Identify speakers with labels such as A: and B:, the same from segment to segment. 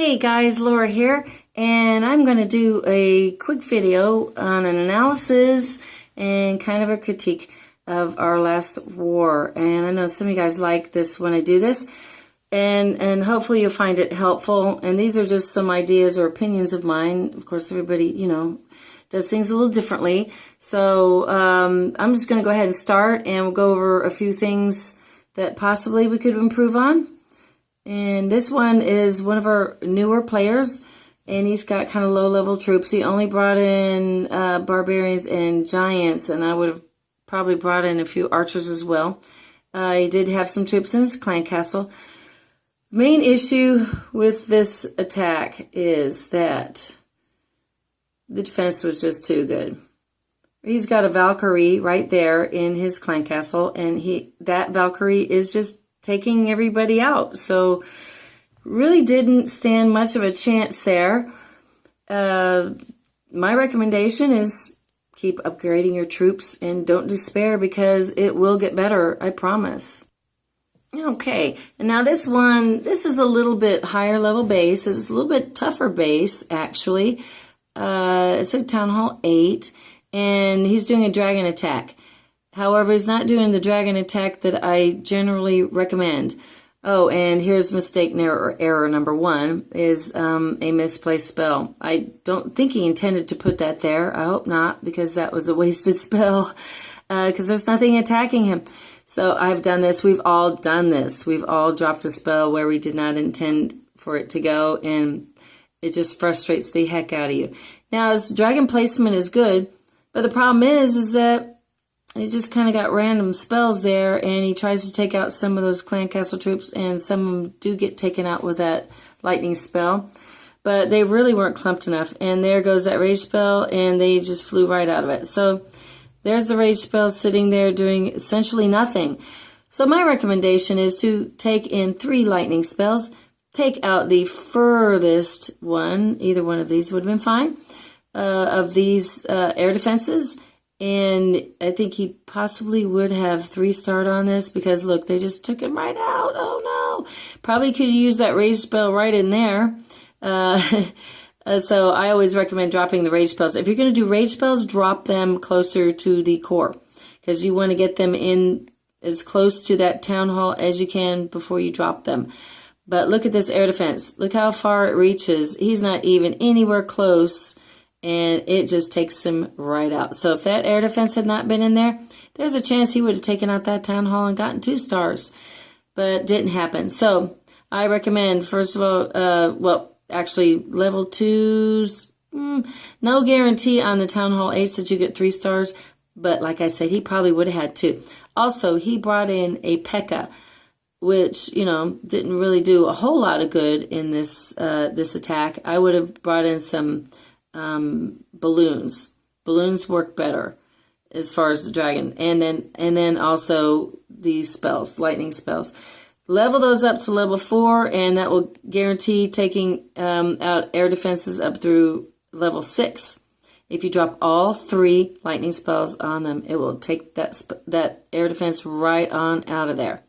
A: Hey guys, Laura here, and I'm going to do a quick video on an analysis and kind of a critique of our last war. And I know some of you guys like this when I do this, and hopefully you'll find it helpful. And these are just some ideas or opinions of mine. Of course, everybody, does things a little differently. So I'm just going to go ahead and start, and we'll go over a few things that possibly we could improve on. And this one is one of our newer players, and he's got kind of low-level troops. He only brought in barbarians and giants, and I would have probably brought in a few archers as well. He did have some troops in his clan castle. Main issue with this attack is that the defense was just too good. He's got a Valkyrie right there in his clan castle, and that Valkyrie is just taking everybody out. So really didn't stand much of a chance there. My recommendation is keep upgrading your troops and don't despair, because it will get better, I promise. Okay, and now this is a little bit higher level base. It's a little bit tougher base, actually. It's a Town Hall 8, and he's doing a dragon attack. However, he's not doing the dragon attack that I generally recommend. Oh, and here's mistake error number 1 is a misplaced spell. I don't think he intended to put that there. I hope not, because that was a wasted spell, because there's nothing attacking him. So I've done this. We've all done this. We've all dropped a spell where we did not intend for it to go, and it just frustrates the heck out of you. Now, his dragon placement is good, but the problem is that he just kind of got random spells there, and he tries to take out some of those clan castle troops, and some of them do get taken out with that lightning spell. But they really weren't clumped enough, and there goes that rage spell, and they just flew right out of it. So there's the rage spell sitting there doing essentially nothing. So my recommendation is to take in 3 lightning spells, take out the furthest one, either one of these would have been fine, of these air defenses. And I think he possibly would have 3-starred on this, because look, they just took him right out. Oh no. Probably could use that rage spell right in there. So I always recommend dropping the rage spells. If you're going to do rage spells, drop them closer to the core, because you want to get them in as close to that town hall as you can before you drop them. But look at this air defense. Look how far it reaches. He's not even anywhere close, and it just takes him right out. So if that air defense had not been in there, there's a chance he would have taken out that town hall and gotten 2 stars. But it didn't happen. So I recommend, first of all, actually level 2s, no guarantee on the town hall 8s that you get 3 stars. But like I said, he probably would have had 2. Also, he brought in a P.E.K.K.A., which, didn't really do a whole lot of good in this attack. I would have brought in some balloons. Balloons work better as far as the dragon, and then also these spells, lightning spells. Level those up to level 4, and that will guarantee taking out air defenses up through level 6. If you drop all 3 lightning spells on them, it will take that air defense right on out of there.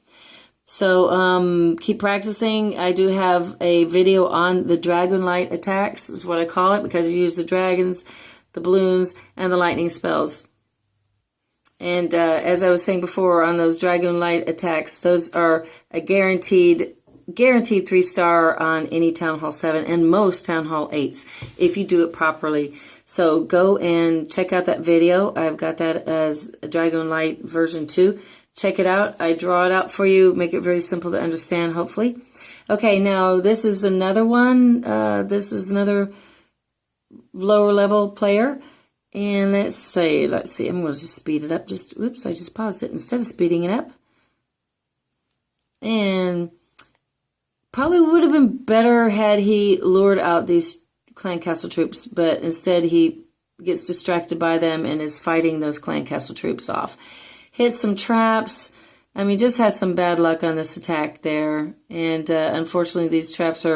A: So keep practicing. I do have a video on the dragon light attacks, is what I call it, because you use the dragons, the balloons, and the lightning spells. And as I was saying before, on those dragon light attacks, those are a guaranteed 3-star on any Town Hall 7 and most Town Hall 8s if you do it properly. So go and check out that video. I've got that as a Dragon Light version 2. Check it out. I draw it out for you, make it very simple to understand, hopefully. Okay, now this is another one. This is another lower level player. And let's see, I'm going to just speed it up. Oops, I just paused it instead of speeding it up. And probably would have been better had he lured out these clan castle troops, but instead he gets distracted by them and is fighting those clan castle troops off. Hit some traps. I mean, just has some bad luck on this attack there. And unfortunately, these traps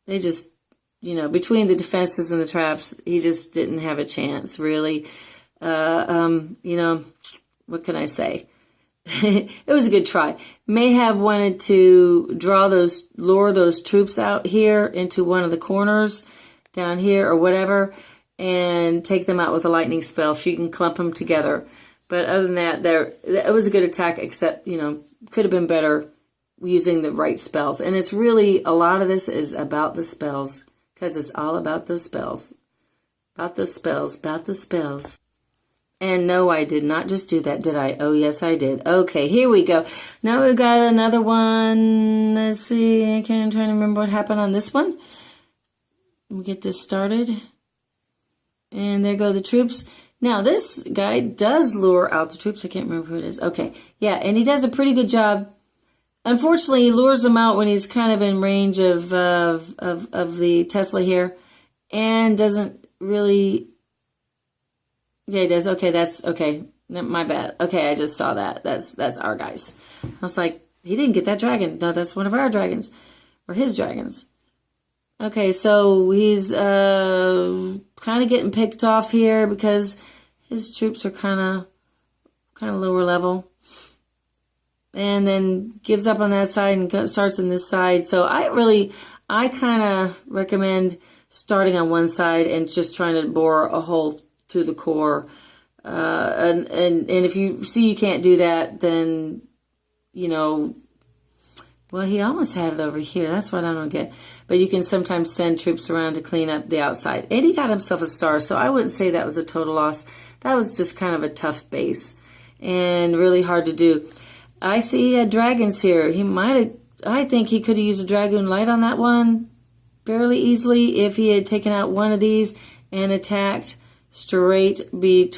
A: they just, between the defenses and the traps, he just didn't have a chance, really. What can I say? it was a good try. May have wanted to lure those troops out here into one of the corners down here or whatever, and take them out with a lightning spell if you can clump them together. But other than that, it was a good attack, except, could have been better using the right spells. And it's really, a lot of this is about the spells, because it's all about those spells. About those spells, about the spells. And no, I did not just do that, did I? Oh, yes, I did. Okay, here we go. Now we've got another one. Let's see. I'm trying to remember what happened on this one. We'll get this started. And there go the troops. Now, this guy does lure out the troops. I can't remember who it is. Okay, yeah, and he does a pretty good job. Unfortunately, he lures them out when he's kind of in range of the Tesla here, and doesn't really... Yeah, he does. Okay, that's... Okay, my bad. Okay, I just saw that. That's our guys. I was like, he didn't get that dragon. No, that's one of our dragons. Or his dragons. Okay, so he's kind of getting picked off here because his troops are kind of lower level. And then gives up on that side and starts on this side. So I kind of recommend starting on one side and just trying to bore a hole through the core. And if you see you can't do that, then, well, he almost had it over here. That's what I don't get. But you can sometimes send troops around to clean up the outside. And he got himself a star, so I wouldn't say that was a total loss. That was just kind of a tough base and really hard to do. I see he had dragons here. I think he could have used a Dragoon Light on that one fairly easily if he had taken out one of these and attacked straight right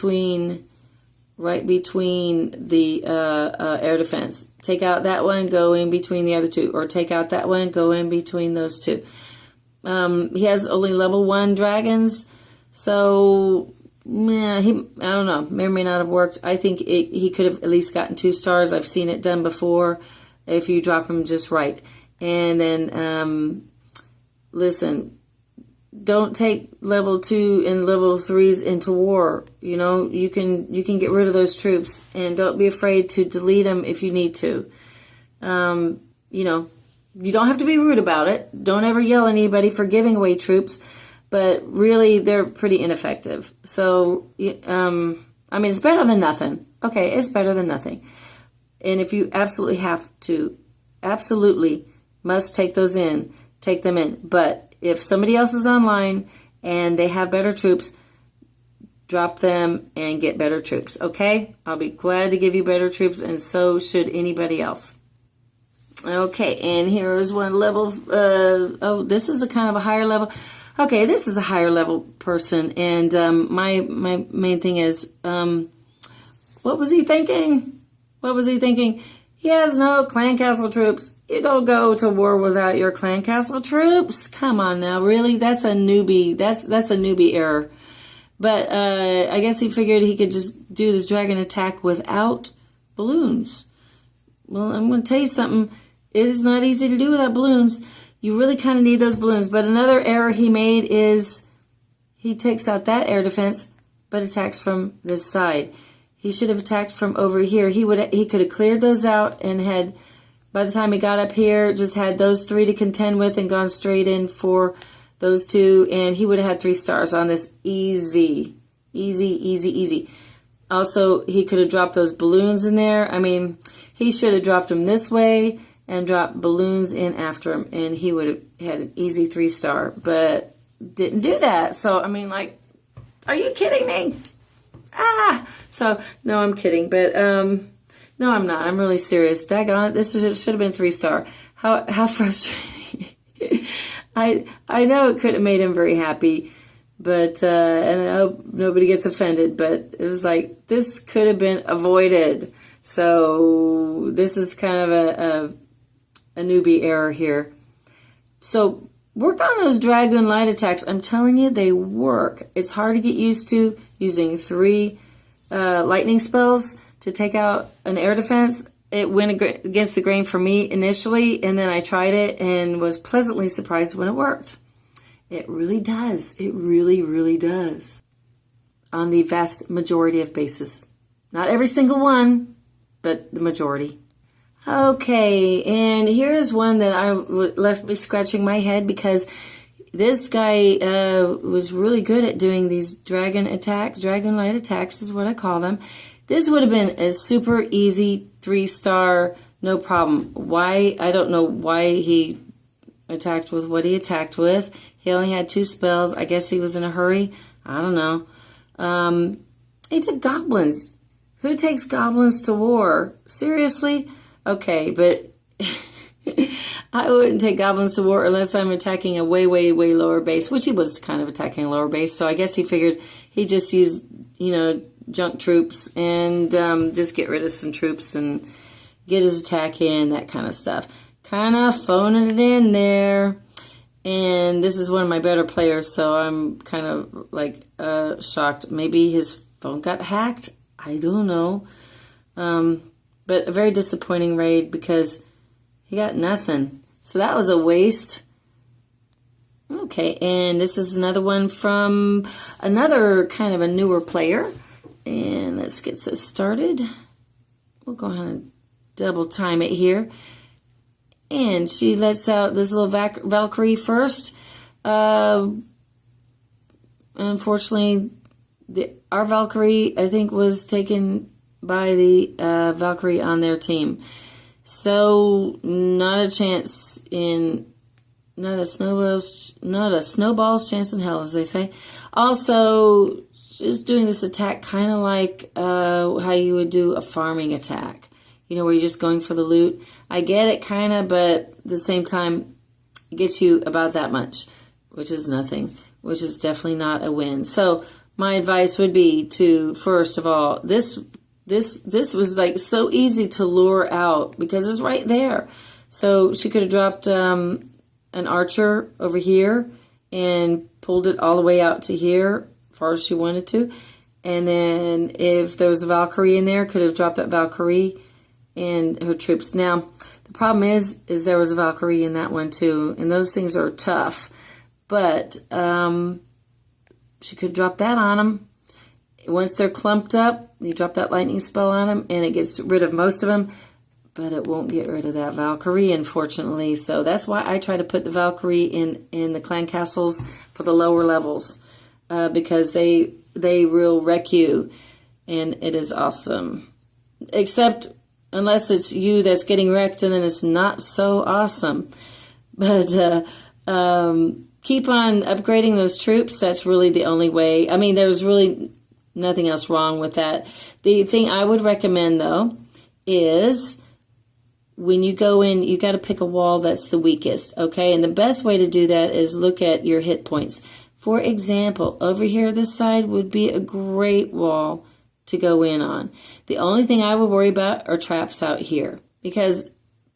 A: between the air defense. Take out that one, go in between the other two, or take out that one, go in between those two. He has only level 1 dragons, so I don't know, may or may not have worked. I think he could have at least gotten 2 stars. I've seen it done before if you drop him just right. And then, listen, don't take level 2 and level 3s into war. You can get rid of those troops, and don't be afraid to delete them if you need to. You don't have to be rude about it. Don't ever yell at anybody for giving away troops, but really they're pretty ineffective. So, it's better than nothing. Okay, it's better than nothing. And if you absolutely have to, absolutely must take those in, take them in. But if somebody else is online and they have better troops, drop them and get better troops, okay? I'll be glad to give you better troops, and so should anybody else. Okay, and here is one level. This is a kind of a higher level. Okay, this is a higher level person, and my main thing is, what was he thinking? What was he thinking? He has no clan castle troops. You don't go to war without your clan castle troops. Come on now, really? That's a newbie. That's a newbie error. But I guess he figured he could just do this dragon attack without balloons. Well, I'm going to tell you something. It is not easy to do without balloons. You really kind of need those balloons. But another error he made is he takes out that air defense, but attacks from this side. He should have attacked from over here. He could have cleared those out and had, by the time he got up here, just had those 3 to contend with and gone straight in for those 2, and he would have had 3 stars on this. Easy. Easy, easy, easy. Also, he could have dropped those balloons in there. He should have dropped them this way and dropped balloons in after him, and he would have had an easy 3-star, but didn't do that. So, are you kidding me? So, no, I'm kidding, but, no, I'm not. I'm really serious. Daggone it, this should have been 3-star. How frustrating. I know it could have made him very happy, but, and I hope nobody gets offended, but it was like, this could have been avoided. So, this is kind of a newbie error here. So, work on those Dragoon Light attacks. I'm telling you, they work. It's hard to get used to using 3 lightning spells to take out an air defense. It went against the grain for me initially, and then I tried it and was pleasantly surprised when it worked. It really does. It really, really does. On the vast majority of bases. Not every single one, but the majority. Okay, and here's one that left me scratching my head because this guy was really good at doing these dragon attacks. Dragon light attacks is what I call them. This would have been a super easy 3-star, no problem. Why? I don't know why he attacked with what he attacked with. He only had 2 spells. I guess he was in a hurry. I don't know. He did goblins. Who takes goblins to war? Seriously? Okay, but I wouldn't take goblins to war unless I'm attacking a way, way, way lower base, which he was kind of attacking a lower base. So I guess he figured he'd just use, junk troops and just get rid of some troops and get his attack in, that kind of stuff. Kind of phoning it in there. And this is one of my better players, so I'm kind of like shocked. Maybe his phone got hacked. I don't know. But a very disappointing raid because he got nothing. So that was a waste. Okay, and this is another one from another kind of a newer player. And let's get this started. We'll go ahead and double time it here. And she lets out this little Valkyrie first. Unfortunately, our Valkyrie, I think, was taken by the Valkyrie on their team. So, not a chance in, not a snowball's chance in hell, as they say. Also, just doing this attack kind of like how you would do a farming attack. Where you're just going for the loot. I get it, kind of, but at the same time, it gets you about that much, which is nothing, which is definitely not a win. So, my advice would be to, first of all, this was like so easy to lure out because it's right there. So she could have dropped an archer over here and pulled it all the way out to here, as far as she wanted to. And then if there was a Valkyrie in there, could have dropped that Valkyrie and her troops. Now, the problem is there was a Valkyrie in that one too, and those things are tough. But she could drop that on them. Once they're clumped up, you drop that lightning spell on them, and it gets rid of most of them, but it won't get rid of that Valkyrie, unfortunately. So that's why I try to put the Valkyrie in the clan castles for the lower levels, because they will wreck you, and it is awesome. Except unless it's you that's getting wrecked, and then it's not so awesome. But keep on upgrading those troops. That's really the only way. I mean, there's really nothing else wrong with that. The thing I would recommend, though, is when you go in, you got to pick a wall that's the weakest, okay? And the best way to do that is look at your hit points. For example, over here, this side would be a great wall to go in on. The only thing I would worry about are traps out here, because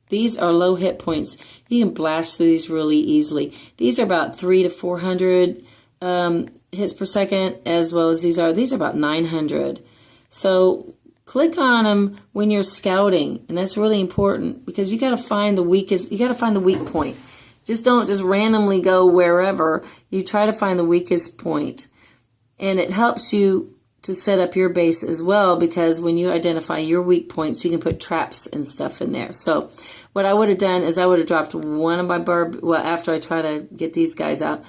A: these are low hit points. You can blast through these really easily. These are about 300 to 400 hits per second, as well as these are about 900. So click on them when you're scouting, and that's really important because you got to find the weakest. You got to find the weak point. Just don't just randomly go wherever. You try to find the weakest point, and it helps you to set up your base as well, because when you identify your weak points, you can put traps and stuff in there. So what I would have done is I would have dropped one of my after I try to get these guys out,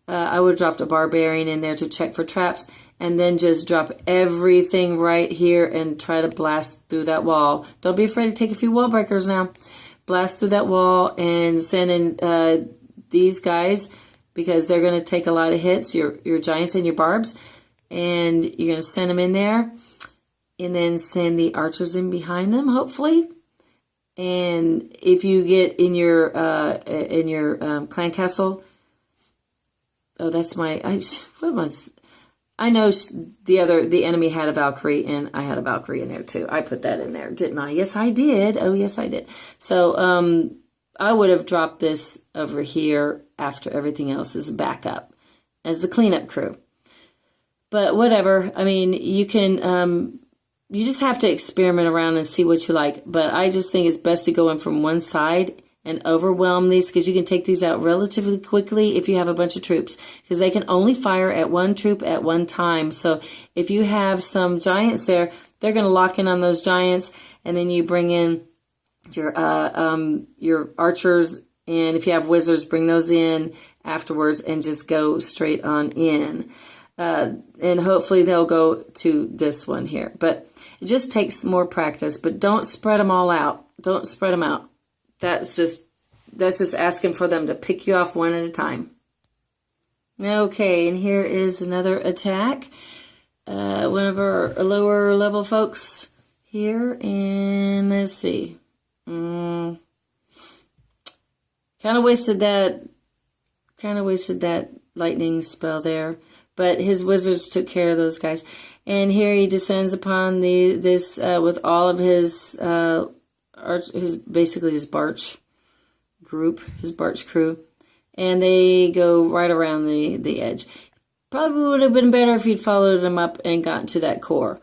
A: I would have dropped a barbarian in there to check for traps, and then just drop everything right here and try to blast through that wall. Don't be afraid to take a few wall breakers now. Blast through that wall and send in these guys, because they're going to take a lot of hits, your giants and your barbs. And you're going to send them in there, and then send the archers in behind them, hopefully. And if you get in your clan castle, oh, that's my. I know the enemy had a Valkyrie, and I had a Valkyrie in there too. I put that in there, didn't I? Yes, I did. Oh, yes, I did. So I would have dropped this over here after everything else is back up as the cleanup crew. But whatever, I mean, you can, you just have to experiment around and see what you like. But I just think it's best to go in from one side and overwhelm these, because you can take these out relatively quickly if you have a bunch of troops, because they can only fire at one troop at one time. So if you have some giants there, they're going to lock in on those giants, and then you bring in your archers, and if you have wizards, bring those in afterwards and just go straight on in. And hopefully they'll go to this one here. But it just takes more practice, but don't spread them all out. Don't spread them out. That's just asking for them to pick you off one at a time. Okay, and here is another attack. One of our lower level folks here, and let's see. Kind of wasted that lightning spell there, but his wizards took care of those guys. And here he descends upon this with all of his basically his Barch group, his Barch crew, and they go right around the edge. Probably would have been better if he'd followed them up and gotten to that core.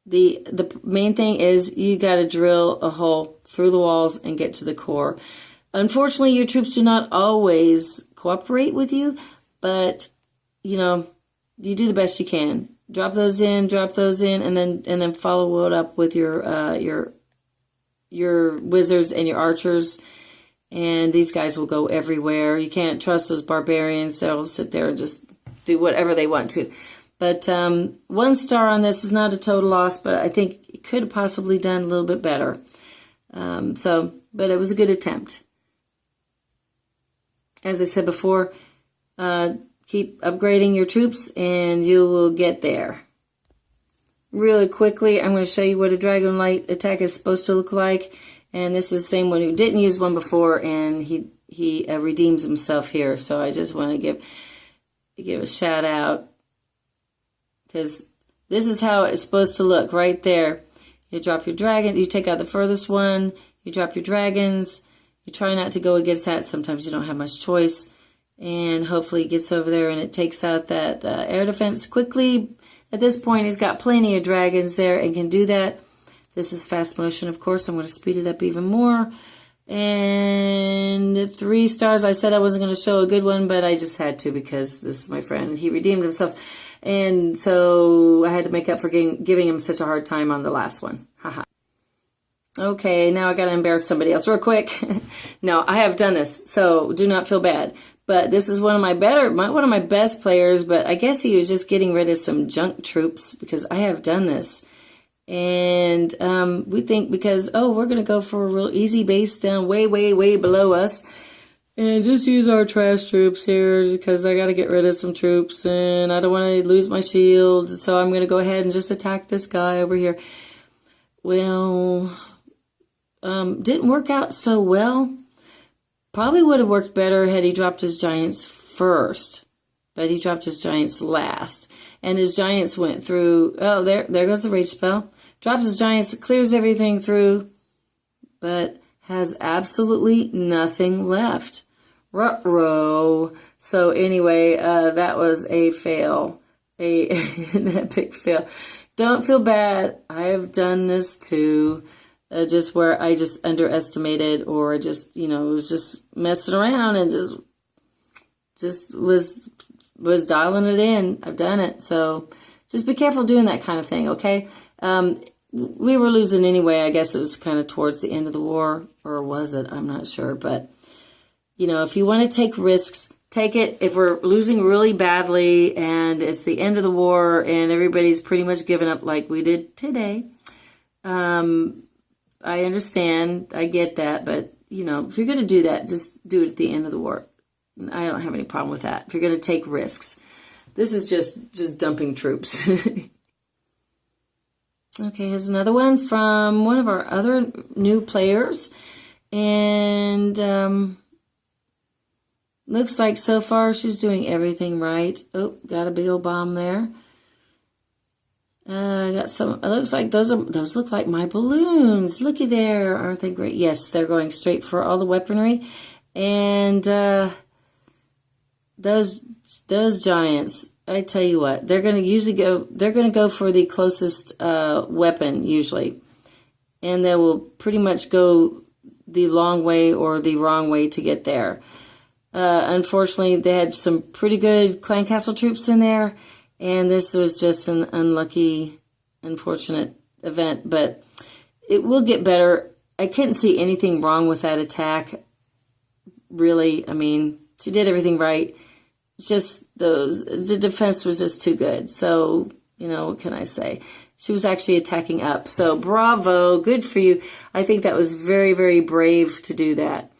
A: The main thing is you got to drill a hole through the walls and get to the core. Unfortunately, your troops do not always cooperate with you, but you know, you do the best you can. Drop those in, and then follow it up with your wizards and your archers. And these guys will go everywhere. You can't trust those barbarians. They'll sit there and just do whatever they want to. But 1 star on this is not a total loss, but I think it could have possibly done a little bit better. But it was a good attempt. As I said before, keep upgrading your troops and you will get there. Really quickly, I'm going to show you what a Dragon Light attack is supposed to look like. And this is the same one who didn't use one before, and he redeems himself here. So I just want to give a shout out, because this is how it's supposed to look right there. You drop your dragon, you take out the furthest one, you drop your dragons, you try not to go against that. Sometimes you don't have much choice, and hopefully it gets over there and it takes out that air defense quickly. At this point, he's got plenty of dragons there and can do that. This is fast motion, of course. I'm going to speed it up even more. And 3 stars. I said I wasn't going to show a good one, but I just had to because this is my friend and he redeemed himself. And so I had to make up for giving him such a hard time on the last one. Haha. Okay, now I got to embarrass somebody else real quick. No, I have done this, so do not feel bad. But this is one of my best players, but I guess he was just getting rid of some junk troops because I have done this. And we think because, we're going to go for a real easy base down way, way, way below us. And just use our trash troops here because I got to get rid of some troops. And I don't want to lose my shield. So I'm going to go ahead and just attack this guy over here. Well, didn't work out so well. Probably would have worked better had he dropped his giants first. But he dropped his giants last. And his giants went through. Oh, there goes the rage spell. Drops his giants, clears everything through, but has absolutely nothing left. Ruh-roh. So anyway, that was a fail. An epic fail. Don't feel bad. I have done this too. Just where I just underestimated, or just, was just messing around and just was dialing it in. I've done it. So just be careful doing that kind of thing, okay? We were losing anyway. I guess it was kind of towards the end of the war, or was it? I'm not sure. But, if you want to take risks, take it. If we're losing really badly and it's the end of the war and everybody's pretty much given up like we did today, I understand. I get that. But, if you're going to do that, just do it at the end of the war. I don't have any problem with that. If you're going to take risks. This is just dumping troops. Okay, here's another one from one of our other new players. And looks like so far she's doing everything right. Oh, got a big old bomb there. Got some. It looks like those look like my balloons. Looky there, aren't they great? Yes, they're going straight for all the weaponry. And those giants, I tell you what, they're going to go for the closest weapon usually, and they will pretty much go the long way or the wrong way to get there. Unfortunately, they had some pretty good clan castle troops in there, and this was just an unlucky, unfortunate event. But it will get better. I couldn't see anything wrong with that attack, really. I mean, she did everything right. Just the defense was just too good. So, you know, what can I say? She was actually attacking up. So bravo, good for you. I think that was very, very brave to do that.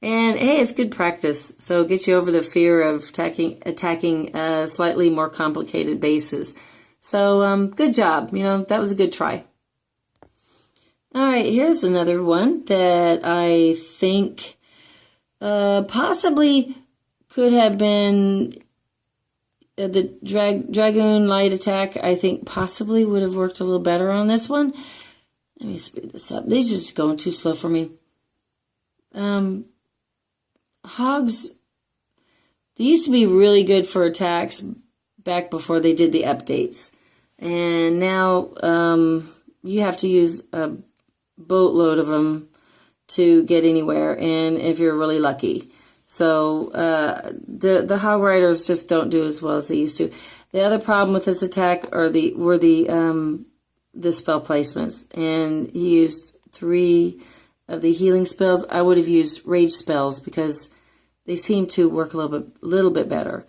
A: And hey, it's good practice. So it gets you over the fear of attacking slightly more complicated bases. So good job. You know, that was a good try. All right, here's another one that I think possibly could have been the Dragoon light attack. I think possibly would have worked a little better on this one. Let me speed this up. These are just going too slow for me. Hogs, they used to be really good for attacks back before they did the updates. And now you have to use a boatload of them to get anywhere, and if you're really lucky. So the hog riders just don't do as well as they used to. The other problem with this attack were the spell placements, and he used 3 of the healing spells. I would have used rage spells because they seem to work a little bit better.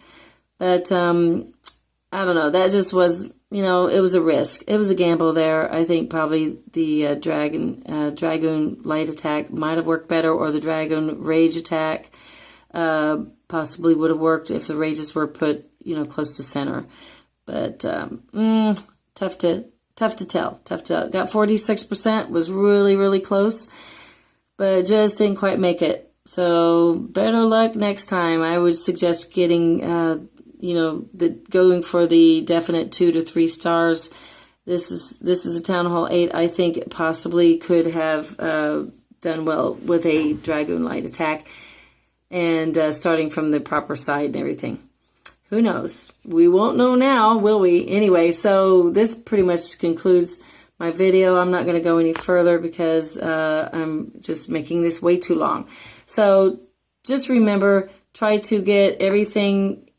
A: But I don't know. That just was, you know, it was a risk. It was a gamble there. I think probably the Dragoon light attack might have worked better, or the Dragoon rage attack possibly would have worked if the rages were put, you know, close to center. But tough to tell. Got 46%, was really, really close, but just didn't quite make it. So better luck next time. I would suggest getting, you know, going for the definite 2 to 3 stars. This is a Town Hall 8. I think it possibly could have done well with a Dragoon light attack, and starting from the proper side and everything. Who knows? We won't know now, will we? Anyway, so this pretty much concludes my video. I'm not going to go any further because I'm just making this way too long. So just remember, try to get everything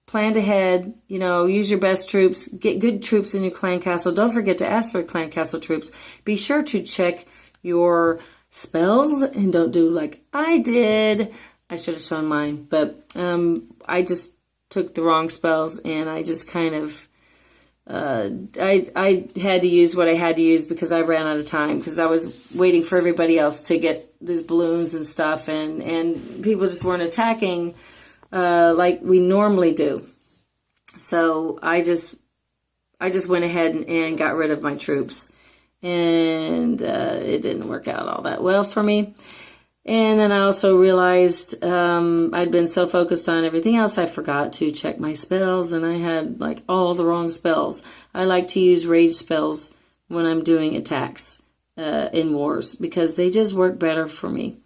A: planned ahead. You know, use your best troops. Get good troops in your clan castle. Don't forget to ask for clan castle troops. Be sure to check your spells and don't do like I did. I should have shown mine, but I just took the wrong spells, and I just kind of I had to use what I had to use because I ran out of time, because I was waiting for everybody else to get these balloons and stuff, and people just weren't attacking like we normally do. So I just went ahead and got rid of my troops. And it didn't work out all that well for me. And then I also realized I'd been so focused on everything else, I forgot to check my spells, and I had like all the wrong spells. I like to use rage spells when I'm doing attacks in wars, because they just work better for me.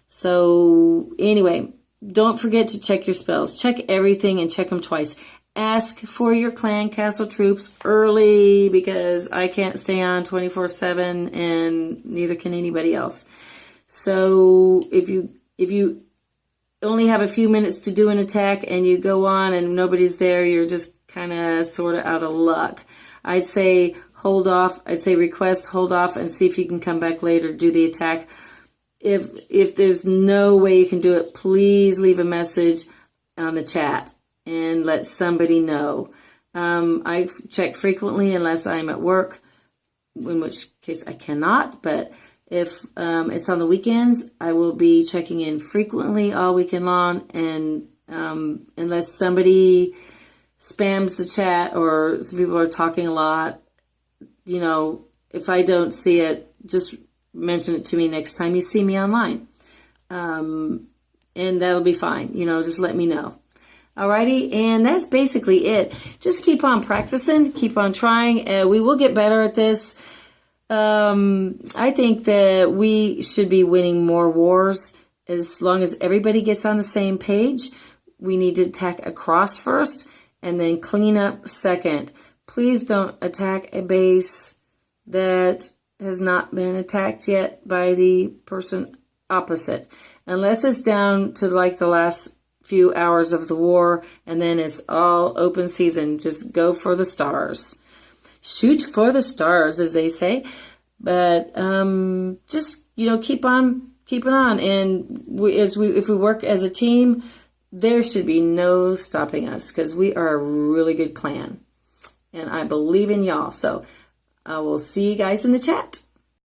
A: So anyway, don't forget to check your spells. Check everything and check them twice. Ask for your clan castle troops early, because I can't stay on 24/7, and neither can anybody else. So if you only have a few minutes to do an attack and you go on and nobody's there, you're just kind of sort of out of luck. I'd say hold off. I'd say request, hold off, and see if you can come back later, do the attack. If there's no way you can do it, please leave a message on the chat and let somebody know. I check frequently unless I'm at work, in which case I cannot. But if it's on the weekends, I will be checking in frequently all weekend long. And unless somebody spams the chat or some people are talking a lot, you know, if I don't see it, just mention it to me next time you see me online. And that'll be fine. You know, just let me know. Alrighty, and that's basically it. Just keep on practicing, keep on trying. We will get better at this. I think that we should be winning more wars as long as everybody gets on the same page. We need to attack across first and then clean up second. Please don't attack a base that has not been attacked yet by the person opposite. Unless it's down to like the last few hours of the war, and then it's all open season. Just go for the stars. Shoot for the stars, as they say. But just, keep on keeping on. And if we work as a team, there should be no stopping us, because we are a really good clan. And I believe in y'all. So I will see you guys in the chat.